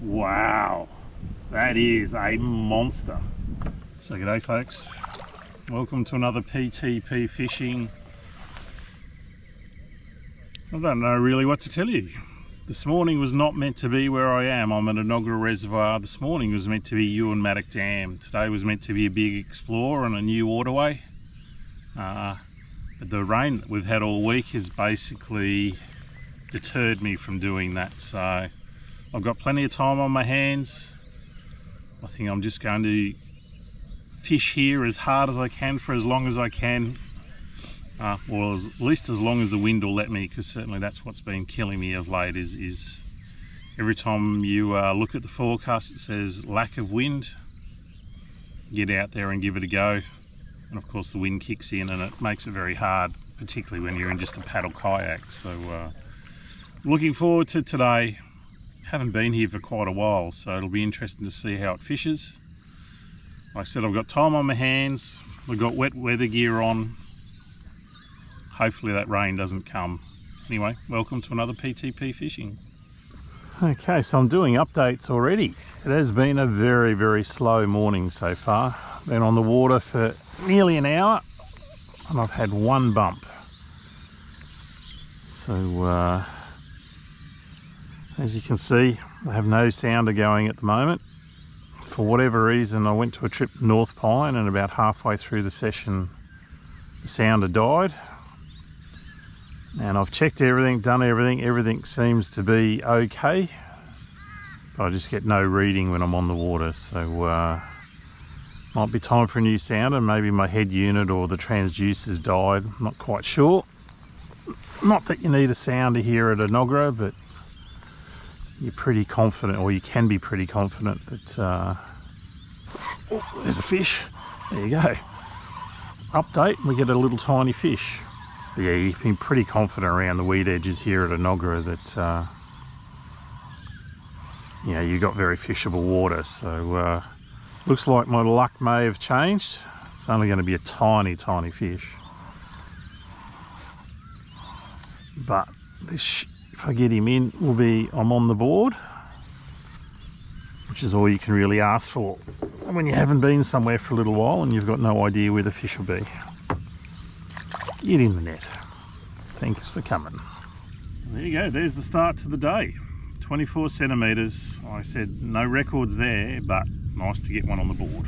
Wow, that is a monster. So g'day folks, welcome to another PTP fishing. I don't know really what to tell you. This morning was not meant to be where I am. I'm at Enoggera Reservoir. This morning was meant to be Ewen Maddock Dam. Today was meant to be a big explore on a new waterway. But the rain that we've had all week has basically deterred me from doing that. So I've got plenty of time on my hands. I think I'm just going to fish here as hard as I can for as long as I can. Well, at least as long as the wind will let me, because certainly that's what's been killing me of late is every time you look at the forecast it says lack of wind. Get out there and give it a go, and of course the wind kicks in and it makes it very hard, particularly when you're in just a paddle kayak. So looking forward to today. Haven't been here for quite a while, so it'll be interesting to see how it fishes. Like I said, I've got time on my hands, we've got wet weather gear on. Hopefully that rain doesn't come. Anyway, welcome to another PTP fishing. Okay, so I'm doing updates already. It has been a very, very slow morning so far. Been on the water for nearly an hour and I've had one bump. So as you can see, I have no sounder going at the moment. For whatever reason, I went to a trip to North Pine and about halfway through the session, the sounder died. And I've checked everything, done everything, everything seems to be okay. But I just get no reading when I'm on the water. So might be time for a new sounder. Maybe my head unit or the transducer's died, I'm not quite sure. Not that you need a sounder here at Enoggera, but you're pretty confident, or you can be pretty confident that oh, there's a fish. There you go. Update, we get a little tiny fish. But yeah, you've been pretty confident around the weed edges here at Enoggera that you know, you've got very fishable water. So looks like my luck may have changed. It's only going to be a tiny fish, but this, if I get him in, will be I'm on the board, which is all you can really ask for when you haven't been somewhere for a little while and you've got no idea where the fish will be. Get in the net. Thanks for coming. There you go, there's the start to the day. 24 centimetres. Like I said, no records there, but nice to get one on the board.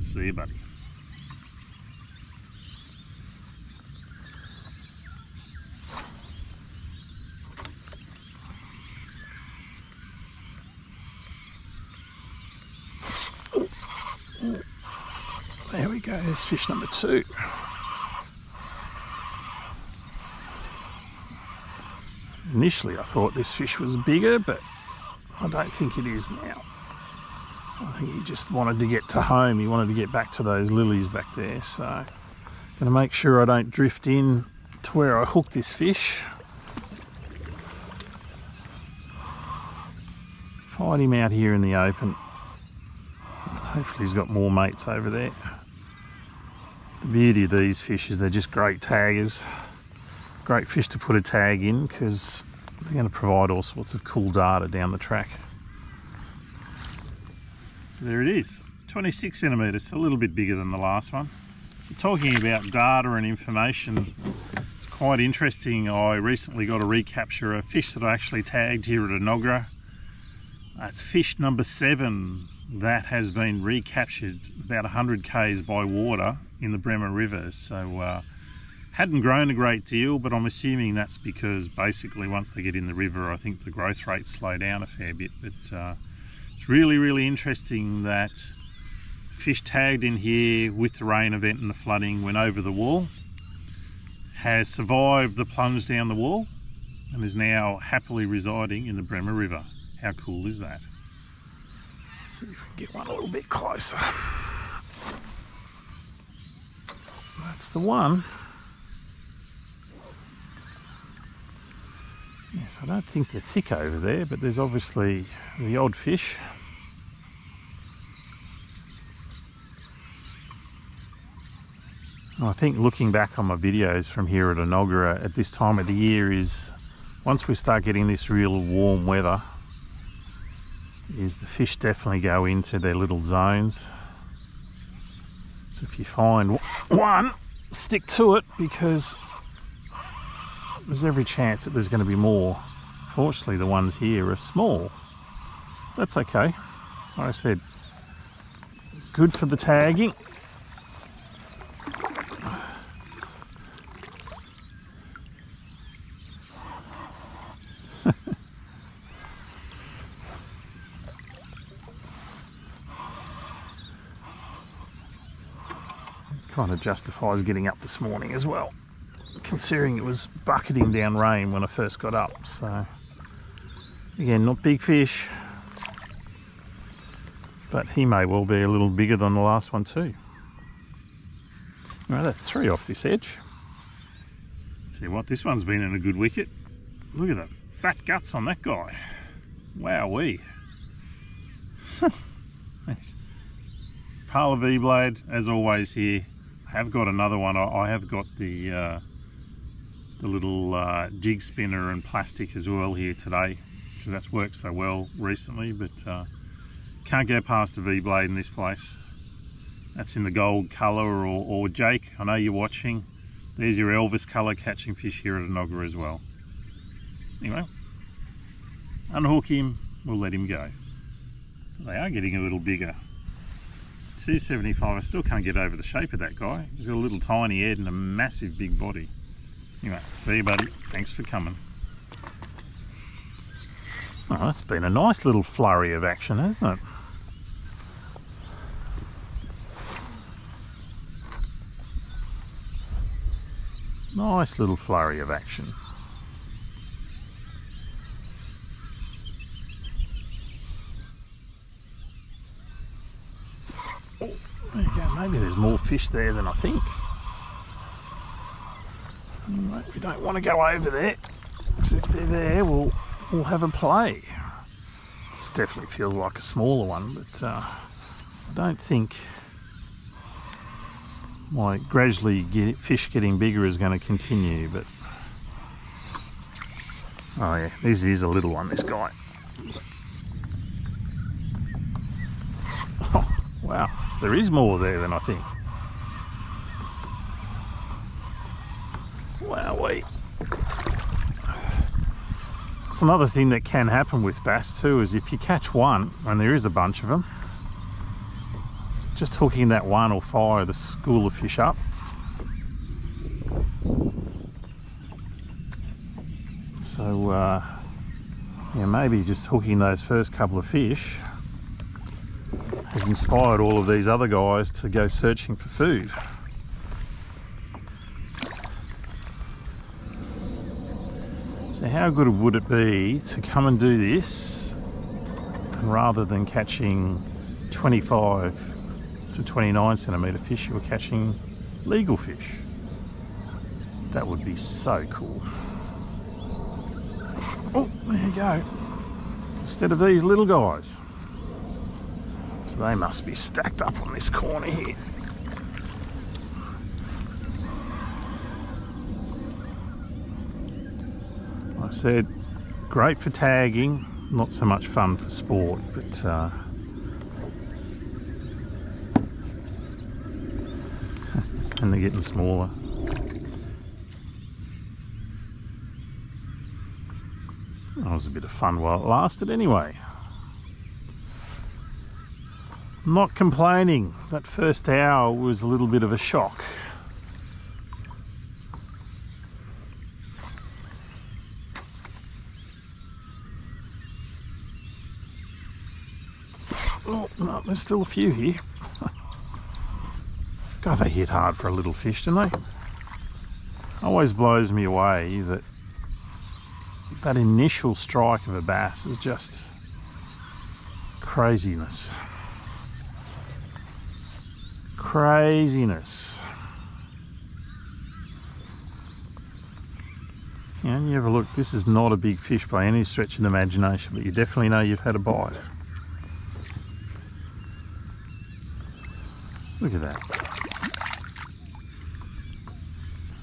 See you, buddy. There we go, there's fish number 2. Initially I thought this fish was bigger, but I don't think it is now. I think he just wanted to get to home, he wanted to get back to those lilies back there. So I'm going to make sure I don't drift in to where I hooked this fish. Find him out here in the open. Hopefully he's got more mates over there. The beauty of these fish is they're just great taggers. Great fish to put a tag in because they're going to provide all sorts of cool data down the track. So there it is, 26 centimetres, a little bit bigger than the last one. So talking about data and information, it's quite interesting. I recently got a recapture of fish that I actually tagged here at Enoggera. That's fish number 7 that has been recaptured about 100 k's by water in the Bremer River. So hadn't grown a great deal, but I'm assuming that's because basically once they get in the river, I think the growth rates slow down a fair bit. But it's really interesting that fish tagged in here with the rain event and the flooding went over the wall, has survived the plunge down the wall and is now happily residing in the Bremer River. How cool is that? Let's see if we can get one a little bit closer. That's the one. Yes, I don't think they're thick over there, but there's obviously the odd fish. I think looking back on my videos from here at Enoggera at this time of the year is once we start getting this real warm weather, is the fish definitely go into their little zones. So if you find one, stick to it, because there's every chance that there's going to be more. Fortunately, the ones here are small. That's okay. Like I said, good for the tagging. Kind of justifies getting up this morning as well, considering it was bucketing down rain when I first got up. So again, not big fish, but he may well be a little bigger than the last one too. Well, that's 3 off this edge. See what, this one's been in a good wicket. Look at the fat guts on that guy. Wowee. Nice. Parla V-blade as always here. I have got another one. I have got the little jig spinner and plastic as well here today, because that's worked so well recently, but can't go past a V-blade in this place. That's in the gold colour, or Jake, I know you're watching. There's your Elvis colour catching fish here at Enoggera as well. Anyway, unhook him, we'll let him go. So they are getting a little bigger. 275, I still can't get over the shape of that guy. He's got a little tiny head and a massive big body. Anyway, see you buddy, thanks for coming. Oh, that's been a nice little flurry of action, hasn't it? Nice little flurry of action. Oh, there you go. Maybe there's more fish there than I think. Anyway, we don't want to go over there, because if they're there, we'll have a play. This definitely feels like a smaller one, but I don't think my gradually fish getting bigger is going to continue. But oh yeah, this is a little one, this guy. Oh, wow, there is more there than I think. Wowee. It's another thing that can happen with bass too, is if you catch one, and there is a bunch of them, just hooking that one will fire the school of fish up. So yeah, maybe just hooking those first couple of fish has inspired all of these other guys to go searching for food. So how good would it be to come and do this, and rather than catching 25 to 29 centimetre fish, you were catching legal fish? That would be so cool. Oh, there you go. Instead of these little guys. So they must be stacked up on this corner here. I said, great for tagging, not so much fun for sport, but and they're getting smaller. That was a bit of fun while it lasted anyway. Not complaining. That first hour was a little bit of a shock. Oh, no, there's still a few here. God, they hit hard for a little fish, don't they? Always blows me away that that initial strike of a bass is just craziness. Craziness. Yeah, and you have a look, this is not a big fish by any stretch of the imagination, but you definitely know you've had a bite. Look at that.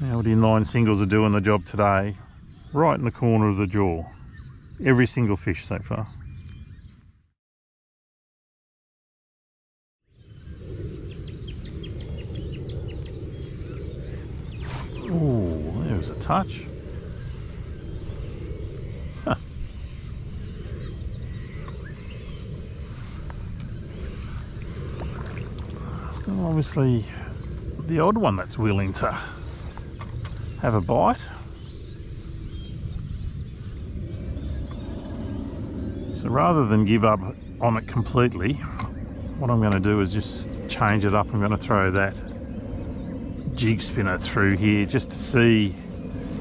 Now the inline singles are doing the job today, right in the corner of the jaw. Every single fish so far. was a touch. Huh. Still obviously the odd one that's willing to have a bite. So rather than give up on it completely, what I'm going to do is just change it up. I'm going to throw that jig spinner through here just to see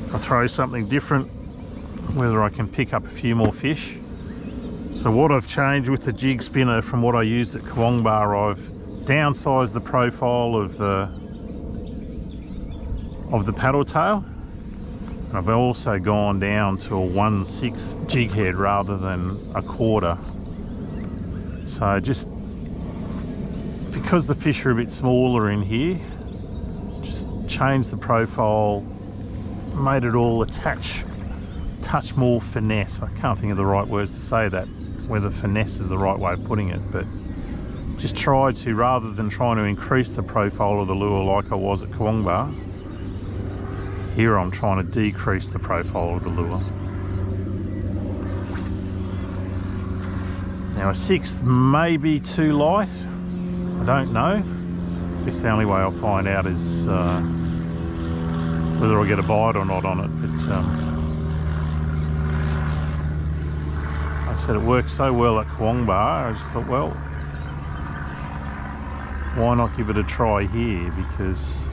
if I throw something different, whether I can pick up a few more fish. So what I've changed with the jig spinner from what I used at Kawangba, I've downsized the profile of the paddle tail. And I've also gone down to a 1/6 jig head rather than a 1/4. So just because the fish are a bit smaller in here, just changed the profile, made it all touch more finesse. I can't think of the right words to say that, whether finesse is the right way of putting it, but just try to, rather than trying to increase the profile of the lure like I was at Kawangba, here I'm trying to decrease the profile of the lure. Now a 1/6 may be too light, I don't know. I guess the only way I'll find out is whether I get a bite or not on it, but I said it worked so well at Kawangba, I just thought, well, why not give it a try here, because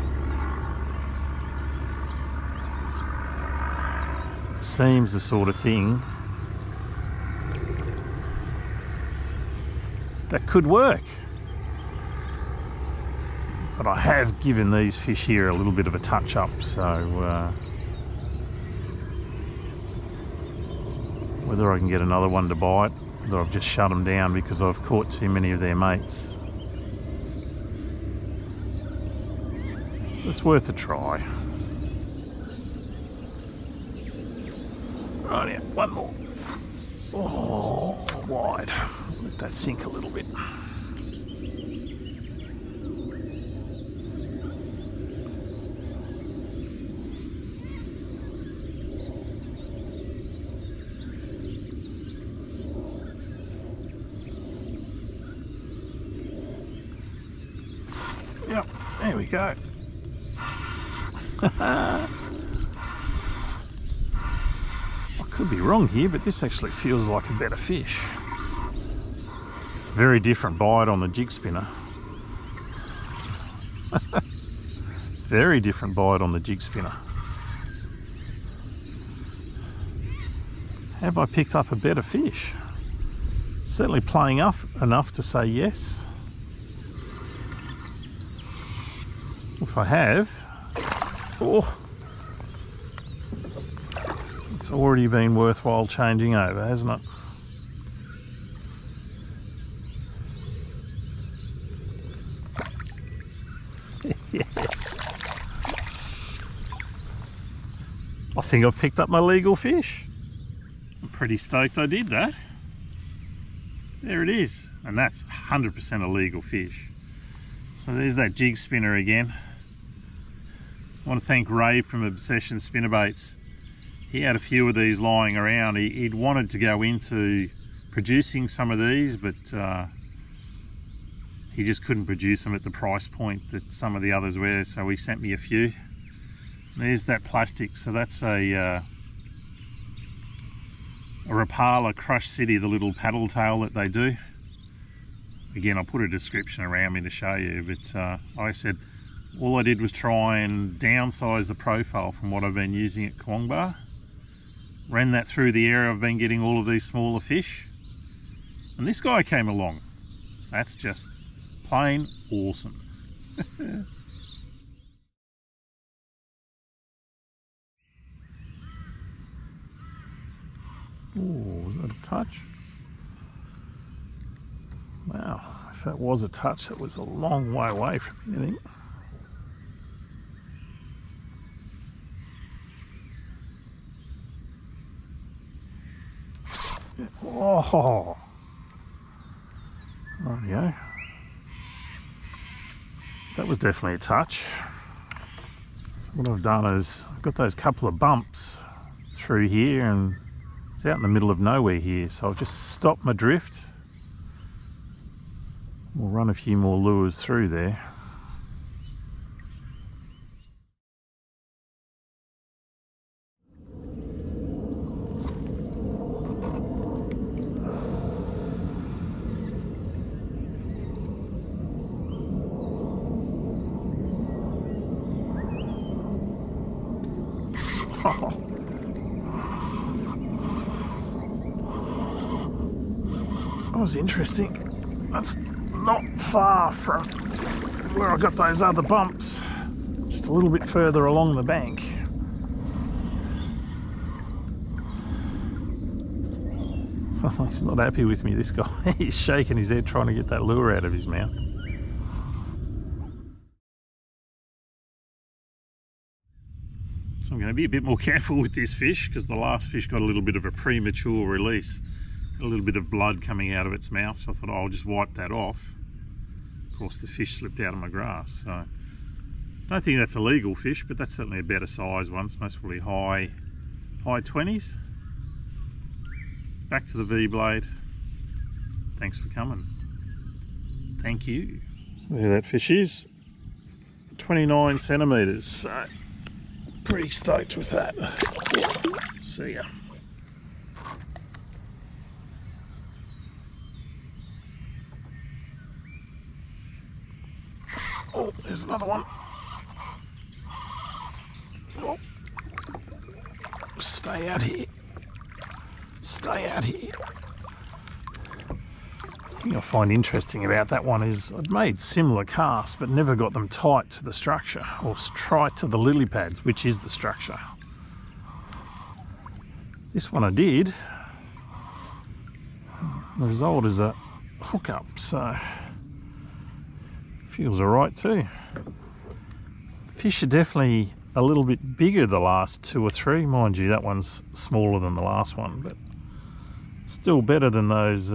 it seems the sort of thing that could work. But I have given these fish here a little bit of a touch up, so whether I can get another one to bite, whether I've just shut them down because I've caught too many of their mates. It's worth a try. Right, yeah, one more. Oh, wide. Let that sink a little bit. Yep, there we go. I could be wrong here, but this actually feels like a better fish. It's a very different bite on the jig spinner. Very different bite on the jig spinner. Have I picked up a better fish? Certainly playing up enough to say yes. If I have, oh, it's already been worthwhile changing over, hasn't it? Yes. I think I've picked up my legal fish. I'm pretty stoked I did that. There it is. And that's 100% a legal fish. So there's that jig spinner again. I want to thank Ray from Obsession Spinnerbaits. He had a few of these lying around. He'd wanted to go into producing some of these, but he just couldn't produce them at the price point that some of the others were, so he sent me a few. There's that plastic, so that's a Rapala Crush City, the little paddle tail that they do. Again, I'll put a description around me to show you, but like I said, all I did was try and downsize the profile from what I've been using at Kawangba. Ran that through the area I've been getting all of these smaller fish. And this guy came along. That's just plain awesome. Oh, was that a touch? Wow, if that was a touch, that was a long way away from anything. Oh, rightio. That was definitely a touch. what I've done is I've got those couple of bumps through here and it's out in the middle of nowhere here, so I've just stopped my drift. We'll run a few more lures through there. That was interesting. That's not far from where I got those other bumps, just a little bit further along the bank. Oh, he's not happy with me, this guy. He's shaking his head trying to get that lure out of his mouth. So I'm going to be a bit more careful with this fish because the last fish got a little bit of a premature release. A little bit of blood coming out of its mouth, so I thought, oh, I'll just wipe that off. Of course, the fish slipped out of my grasp, so I don't think that's a legal fish, but that's certainly a better size one. It's most probably high 20s. Back to the V-blade. Thanks for coming. Thank you. There that fish is. 29 centimetres, so pretty stoked with that. See ya. Oh, there's another one. Oh. Stay out here. Stay out here. The thing I find interesting about that one is I'd made similar casts but never got them tight to the structure, or tight to the lily pads, which is the structure. This one I did. The result is a hookup, so feels alright too. Fish are definitely a little bit bigger the last two or three. Mind you, that one's smaller than the last one, but still better than those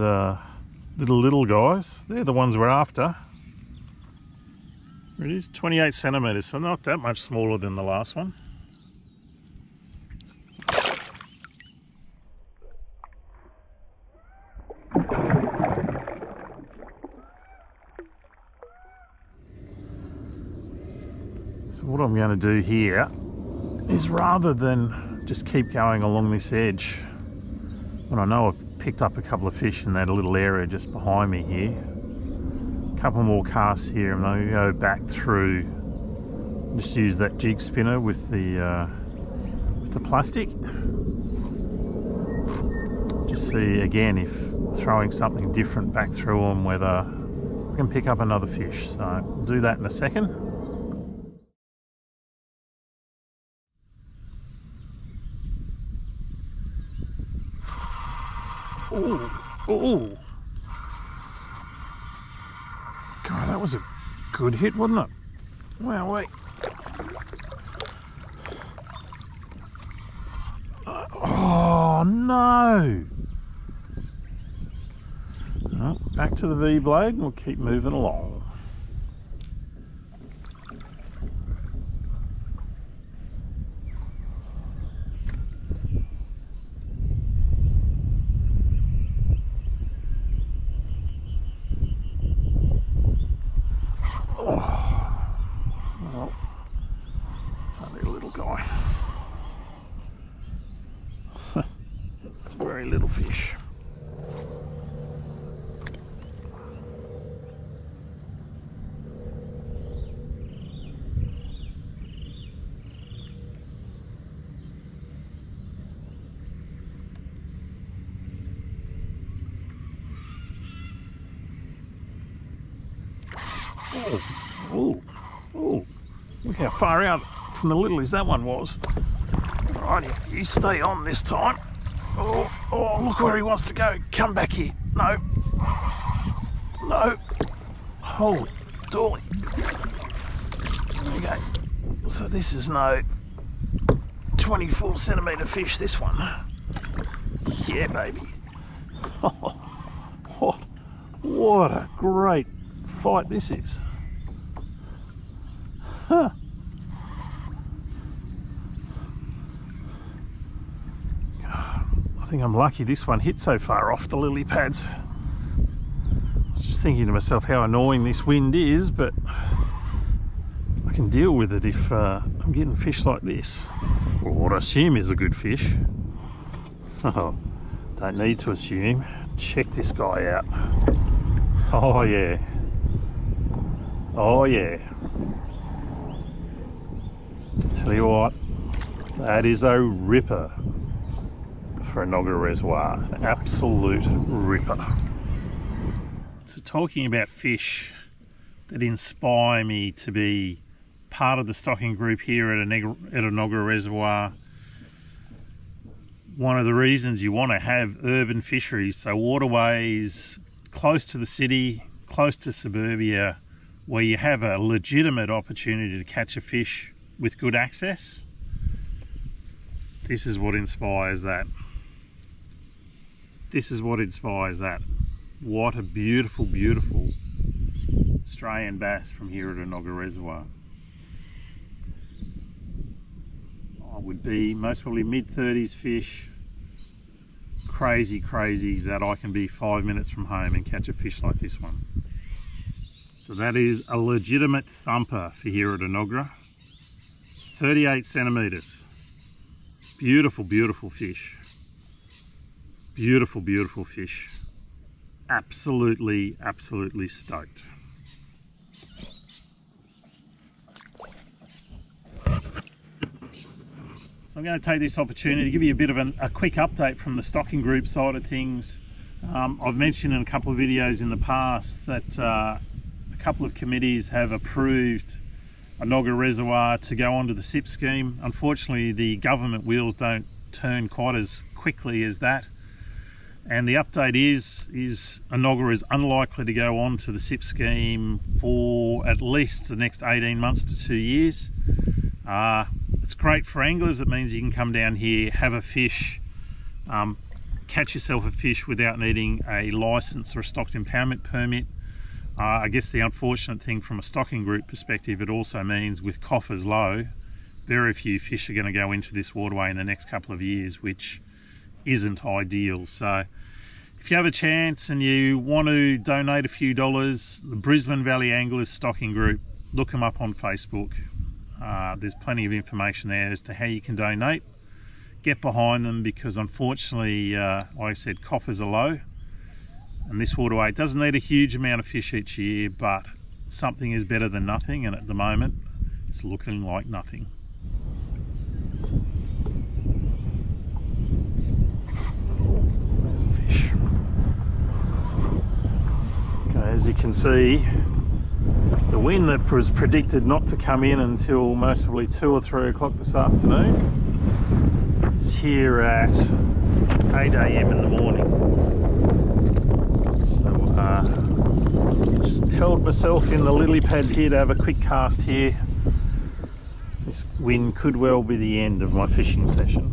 little guys. They're the ones we're after. There it is, 28 centimetres, so not that much smaller than the last one. So what I'm going to do here is, rather than just keep going along this edge, when I know I've picked up a couple of fish in that little area just behind me here, a couple more casts here, and I'm going to go back through, just use that jig spinner with the plastic. Just see again if throwing something different back through them, whether I can pick up another fish. So I'll do that in a second. Oh, God, that was a good hit, wasn't it? Wow, wait. Oh, no. Well, back to the V-blade and we'll keep moving along. Very little fish. Oh, look how far out from the lilies that one was. Alrighty, you stay on this time. Oh, look where he wants to go. Come back here. No. No. Holy dolly. Okay. So this is no 24 centimetre fish, this one. Yeah, baby. Oh, what a great fight this is. Huh. think I'm lucky this one hit so far off the lily pads. I was just thinking to myself how annoying this wind is, but I can deal with it if I'm getting fish like this. Or what I assume is a good fish. Oh, don't need to assume. Check this guy out. Oh yeah. Oh yeah. Tell you what, that is a ripper for Enoggera Reservoir. An absolute ripper. So talking about fish that inspire me to be part of the stocking group here at Enoggera Reservoir, one of the reasons you want to have urban fisheries, so waterways close to the city, close to suburbia, where you have a legitimate opportunity to catch a fish with good access. This is what inspires that. This is what inspires that. What a beautiful, beautiful Australian bass from here at Enoggera Reservoir. I would be most probably mid-30s fish. Crazy, crazy that I can be 5 minutes from home and catch a fish like this one. So that is a legitimate thumper for here at Enoggera. 38 centimetres. Beautiful, beautiful fish. Beautiful, beautiful fish. Absolutely, absolutely stoked. So I'm going to take this opportunity to give you a bit of a quick update from the stocking group side of things. I've mentioned in a couple of videos in the past that a couple of committees have approved Enoggera Reservoir to go onto the SIP scheme. Unfortunately, the government wheels don't turn quite as quickly as that. And the update is Enoggera is unlikely to go on to the SIP scheme for at least the next 18 months to 2 years. It's great for anglers. It means you can come down here, have a fish, catch yourself a fish without needing a license or a stocked impoundment permit. I guess the unfortunate thing from a stocking group perspective, it also means with coffers low, very few fish are going to go into this waterway in the next couple of years, which isn't ideal. So if you have a chance and you want to donate a few dollars, the Brisbane Valley Anglers Stocking Group, look them up on Facebook. There's plenty of information there as to how you can donate. Get behind them, because unfortunately, like I said, coffers are low. And this waterway doesn't need a huge amount of fish each year, but something is better than nothing, and at the moment it's looking like nothing. There's a fish. Okay, as you can see, the wind that was predicted not to come in until most probably 2 or 3 o'clock this afternoon is here at 8 AM in the morning. Just held myself in the lily pads here to have a quick cast here. This wind could well be the end of my fishing session.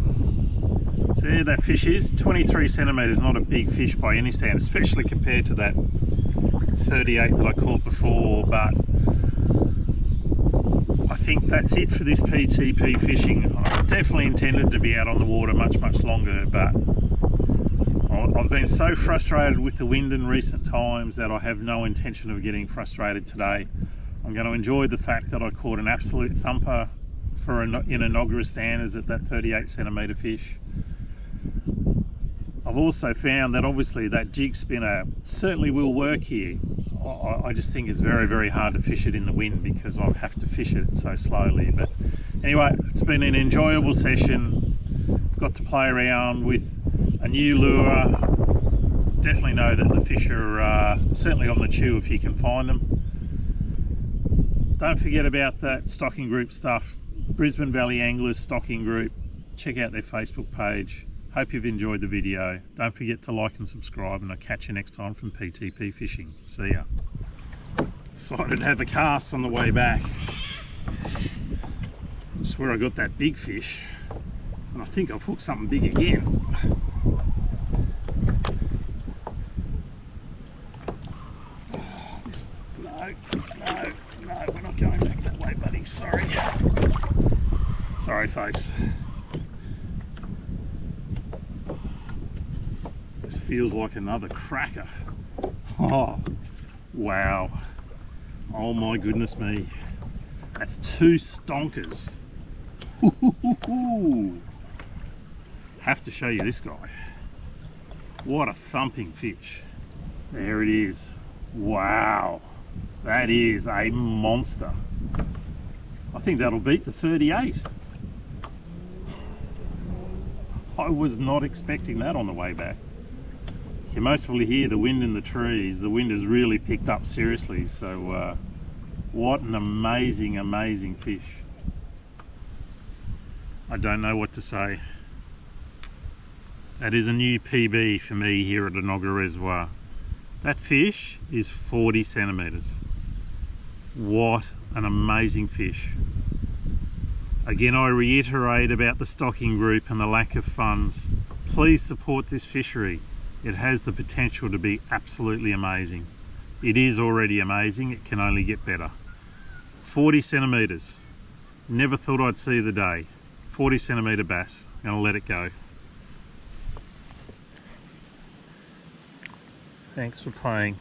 So there that fish is, 23 centimetres, not a big fish by any standard, especially compared to that 38 that I caught before, but I think that's it for this PTP fishing. I definitely intended to be out on the water much longer, but I've been so frustrated with the wind in recent times that I have no intention of getting frustrated today. I'm going to enjoy the fact that I caught an absolute thumper for in Enoggera standards at that 38 centimetre fish. I've also found that obviously that jig spinner certainly will work here. I just think it's very hard to fish it in the wind because I have to fish it so slowly. But anyway, it's been an enjoyable session. I've got to play around with a new lure. Definitely know that the fish are certainly on the chew if you can find them. Don't forget about that stocking group stuff. Brisbane Valley Anglers Stocking Group. Check out their Facebook page. Hope you've enjoyed the video. Don't forget to like and subscribe, and I'll catch you next time from PTP Fishing. See ya. Decided to have a cast on the way back. Just where I got that big fish. And I think I've hooked something big again. No, we're not going back that way, buddy. Sorry. Sorry, folks. feels like another cracker. Oh, wow. Oh my goodness me. That's 2 stonkers. Have to show you this guy. What a thumping fish. There it is. Wow. That is a monster. I think that'll beat the 38. I was not expecting that on the way back. You can most probably hear the wind in the trees. The wind has really picked up seriously, so what an amazing, amazing fish. I don't know what to say. That is a new PB for me here at Enoggera Reservoir. That fish is 40 centimetres. What an amazing fish. Again, I reiterate about the stocking group and the lack of funds. Please support this fishery. It has the potential to be absolutely amazing. It is already amazing, it can only get better. 40 centimetres. Never thought I'd see the day. 40 centimetre bass. I'm gonna let it go. Thanks for playing.